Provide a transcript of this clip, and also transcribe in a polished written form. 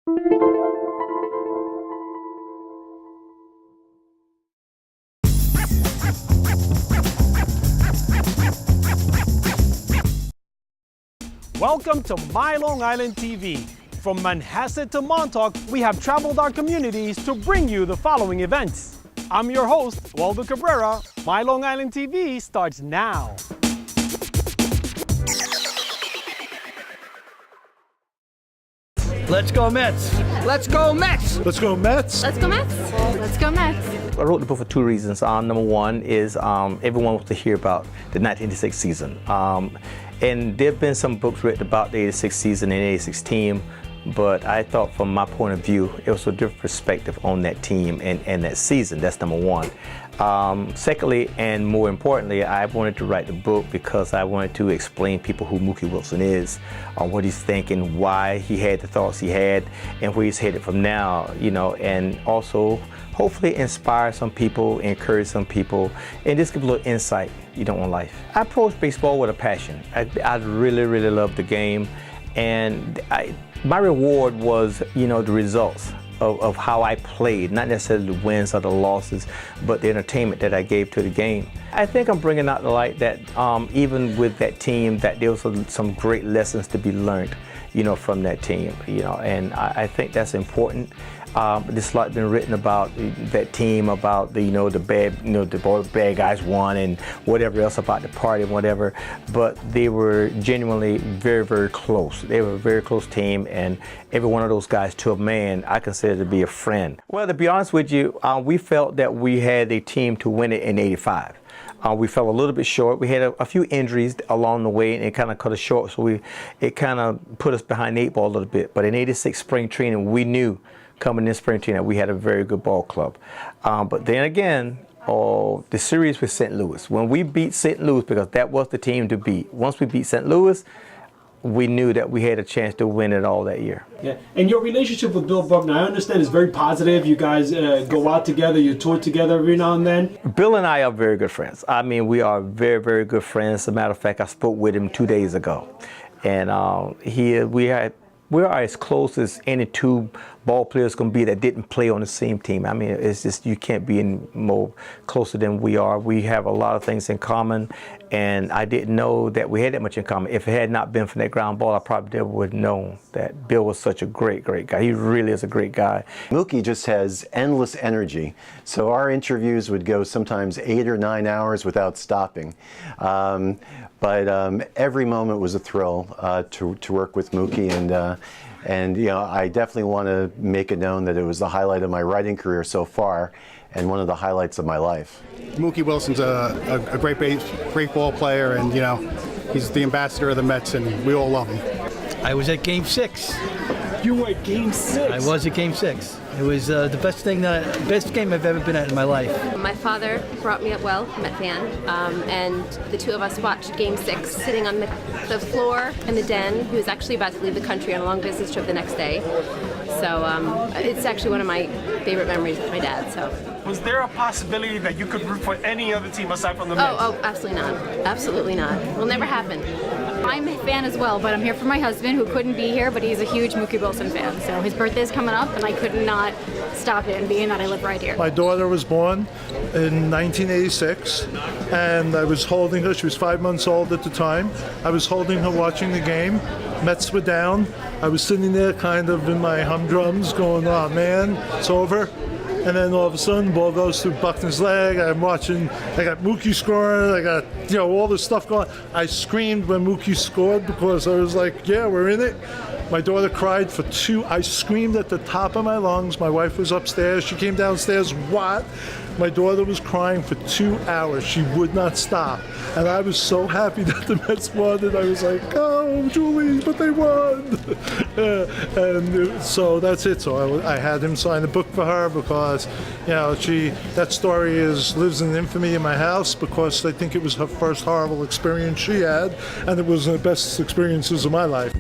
Welcome to My Long Island TV. From Manhasset to Montauk, we have traveled our communities to bring you the following events. I'm your host, Waldo Cabrera. My Long Island TV starts now. Let's go Mets! Let's go Mets! Let's go Mets! Let's go Mets! Let's go Mets! I wrote the book for two reasons. Number one is everyone wants to hear about the 1986 season. And there have been some books written about the 86 season and the 86 team, but I thought from my point of view, it was a different perspective on that team and that season. That's number one. Secondly, and more importantly, I wanted to write the book because I wanted to explain people who Mookie Wilson is, what he's thinking, why he had the thoughts he had, and where he's headed from now, you know, and also hopefully inspire some people, encourage some people, and just give a little insight, you know, on life. I approach baseball with a passion. I really, really love the game, and my reward was, you know, the results of how I played, not necessarily the wins or the losses, but the entertainment that I gave to the game. I think I'm bringing out the light that even with that team, that there was some great lessons to be learned, you know, from that team, you know, and I think that's important. There's a lot been written about that team, about the, you know, the bad, you know, the bad guys won and whatever else about the party and whatever, but they were genuinely very, very close. They were a very close team, and every one of those guys, to a man, I consider to be a friend. Well, to be honest with you, we felt that we had a team to win it in '85. We fell a little bit short. We had a few injuries along the way, and it kind of cut us short, so it kind of put us behind the 8 ball a little bit. But in '86 spring training, we knew coming in spring training, we had a very good ball club. But then again, the series with St. Louis, when we beat St. Louis, because that was the team to beat, once we beat St. Louis, we knew that we had a chance to win it all that year. Yeah, and your relationship with Bill Buckner, I understand, is very positive. You guys go out together, you tour together every now and then. Bill and I are very good friends. I mean, we are very, very good friends. As a matter of fact, I spoke with him 2 days ago, and we are as close as any two ball players can be that didn't play on the same team. I mean, it's just, you can't be any more closer than we are. We have a lot of things in common, and I didn't know that we had that much in common. If it had not been for that ground ball, I probably never would have known that Bill was such a great, great guy. He really is a great guy. Mookie just has endless energy. So our interviews would go sometimes 8 or 9 hours without stopping. But every moment was a thrill to work with Mookie, and you know, I definitely want to make it known that it was the highlight of my writing career so far, and one of the highlights of my life. Mookie Wilson's a great ball player, and you know, he's the ambassador of the Mets, and we all love him. I was at Game 6. You were at Game 6? I was at Game 6. It was the best game I've ever been at in my life. My father brought me up, well, Met fan, and the two of us watched Game 6 sitting on the floor in the den. He was actually about to leave the country on a long business trip the next day. So it's actually one of my favorite memories with my dad. So. Was there a possibility that you could root for any other team aside from the Mets? Oh, absolutely not. Absolutely not. Will never happen. I'm a fan as well, but I'm here for my husband who couldn't be here, but he's a huge Mookie Wilson fan. So his birthday's coming up, and I could not stop it, and being that I live right here. My daughter was born in 1986, and I was holding her. She was 5 months old at the time. I was holding her watching the game. Mets were down. I was sitting there kind of in my humdrums going, oh man, it's over. And then all of a sudden, ball goes through Buckner's leg. I'm watching, I got Mookie scoring, I got, you know, all this stuff going. I screamed when Mookie scored because I was like, yeah, we're in it. My daughter cried for I screamed at the top of my lungs. My wife was upstairs. She came downstairs, what? My daughter was crying for 2 hours. She would not stop. And I was so happy that the Mets won. And I was like, oh, Julie, but they won. And so that's it. So I had him sign a book for her because, you know, that story lives in infamy in my house because I think it was her first horrible experience she had. And it was the best experiences of my life.